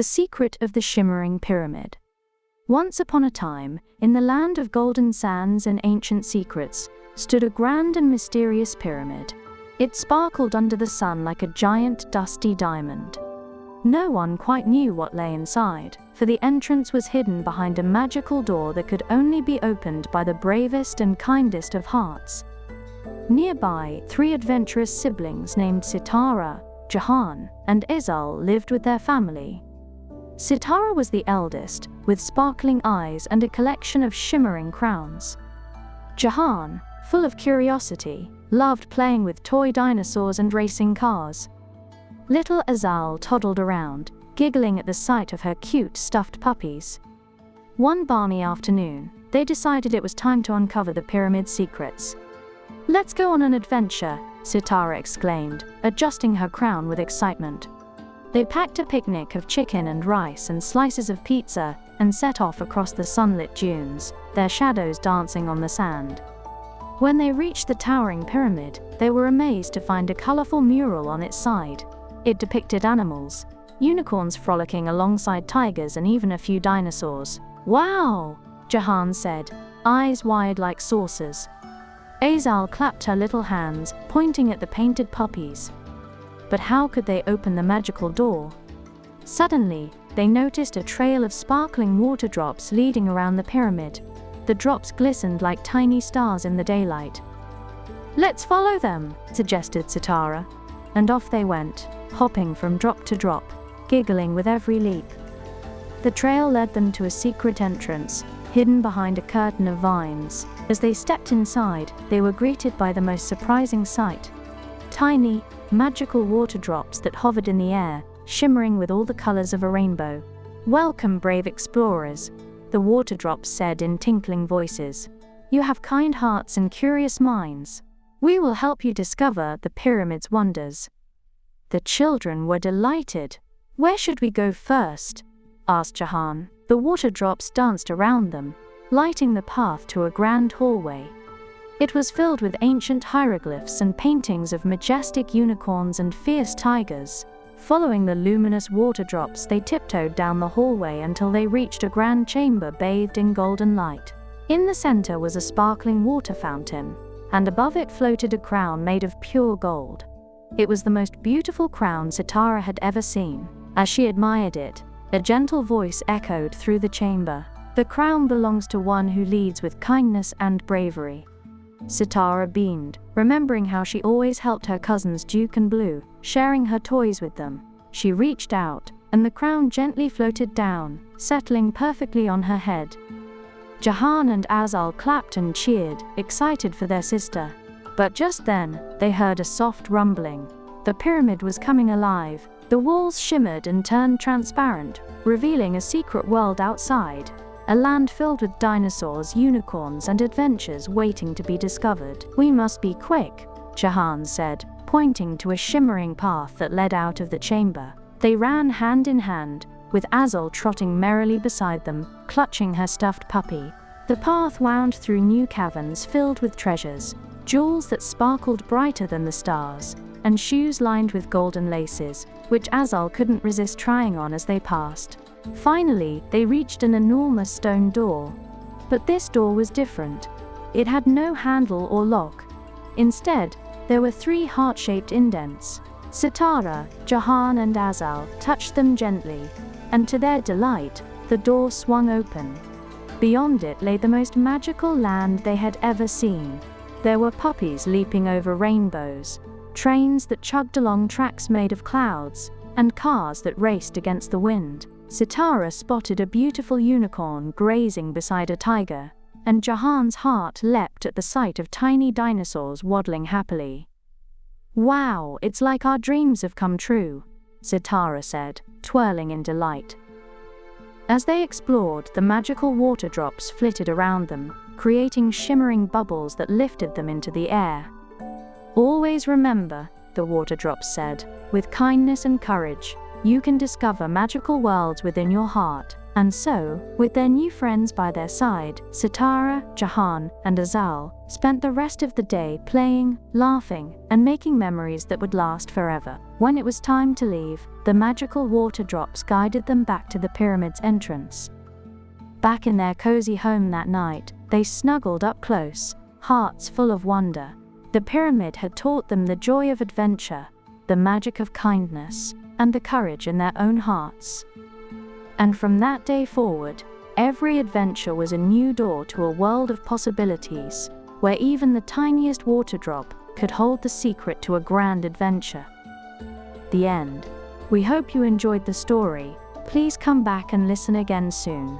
The secret of the Shimmering Pyramid. Once upon a time, in the land of golden sands and ancient secrets, stood a grand and mysterious pyramid. It sparkled under the sun like a giant dusty diamond. No one quite knew what lay inside, for the entrance was hidden behind a magical door that could only be opened by the bravest and kindest of hearts. Nearby, 3 adventurous siblings named Sitara, Jahaan, and Azal lived with their family. Sitara was the eldest, with sparkling eyes and a collection of shimmering crowns. Jahaan, full of curiosity, loved playing with toy dinosaurs and racing cars. Little Azal toddled around, giggling at the sight of her cute stuffed puppies. One balmy afternoon, they decided it was time to uncover the pyramid's secrets. "Let's go on an adventure," Sitara exclaimed, adjusting her crown with excitement. They packed a picnic of chicken and rice and slices of pizza and set off across the sunlit dunes, their shadows dancing on the sand. When they reached the towering pyramid, they were amazed to find a colorful mural on its side. It depicted animals, unicorns frolicking alongside tigers and even a few dinosaurs. "Wow!" Jahaan said, eyes wide like saucers. Azal clapped her little hands, pointing at the painted puppies. But how could they open the magical door? Suddenly, they noticed a trail of sparkling water drops leading around the pyramid. The drops glistened like tiny stars in the daylight. "Let's follow them," suggested Sitara. And off they went, hopping from drop to drop, giggling with every leap. The trail led them to a secret entrance, hidden behind a curtain of vines. As they stepped inside, they were greeted by the most surprising sight. Tiny, magical water drops that hovered in the air, shimmering with all the colors of a rainbow. "Welcome, brave explorers," the water drops said in tinkling voices. "You have kind hearts and curious minds. We will help you discover the pyramid's wonders." The children were delighted. "Where should we go first?" asked Jahaan. The water drops danced around them, lighting the path to a grand hallway. It was filled with ancient hieroglyphs and paintings of majestic unicorns and fierce tigers. Following the luminous water drops, they tiptoed down the hallway until they reached a grand chamber bathed in golden light. In the center was a sparkling water fountain, and above it floated a crown made of pure gold. It was the most beautiful crown Sitara had ever seen. As she admired it, a gentle voice echoed through the chamber. "The crown belongs to one who leads with kindness and bravery." Sitara beamed, remembering how she always helped her cousins Duke and Blue, sharing her toys with them. She reached out, and the crown gently floated down, settling perfectly on her head. Jahaan and Azal clapped and cheered, excited for their sister. But just then, they heard a soft rumbling. The pyramid was coming alive. The walls shimmered and turned transparent, revealing a secret world outside. A land filled with dinosaurs, unicorns, and adventures waiting to be discovered. "We must be quick," Jahaan said, pointing to a shimmering path that led out of the chamber. They ran hand in hand, with Azal trotting merrily beside them, clutching her stuffed puppy. The path wound through new caverns filled with treasures, jewels that sparkled brighter than the stars, and shoes lined with golden laces, which Azal couldn't resist trying on as they passed. Finally, they reached an enormous stone door. But this door was different. It had no handle or lock. Instead, there were 3 heart-shaped indents. Sitara, Jahaan, and Azal touched them gently, and to their delight, the door swung open. Beyond it lay the most magical land they had ever seen. There were puppies leaping over rainbows, trains that chugged along tracks made of clouds, and cars that raced against the wind. Sitara spotted a beautiful unicorn grazing beside a tiger, and Jahaan's heart leapt at the sight of tiny dinosaurs waddling happily. "Wow, it's like our dreams have come true," Sitara said, twirling in delight. As they explored, the magical water drops flitted around them, creating shimmering bubbles that lifted them into the air. "Always remember," the water drops said, "with kindness and courage, you can discover magical worlds within your heart." And so, with their new friends by their side, Sitara, Jahaan, and Azal spent the rest of the day playing, laughing, and making memories that would last forever. When it was time to leave, the magical water drops guided them back to the pyramid's entrance. Back in their cozy home that night, they snuggled up close, hearts full of wonder. The pyramid had taught them the joy of adventure, the magic of kindness, and the courage in their own hearts. And from that day forward, every adventure was a new door to a world of possibilities, where even the tiniest water drop could hold the secret to a grand adventure. The end. We hope you enjoyed the story. Please come back and listen again soon.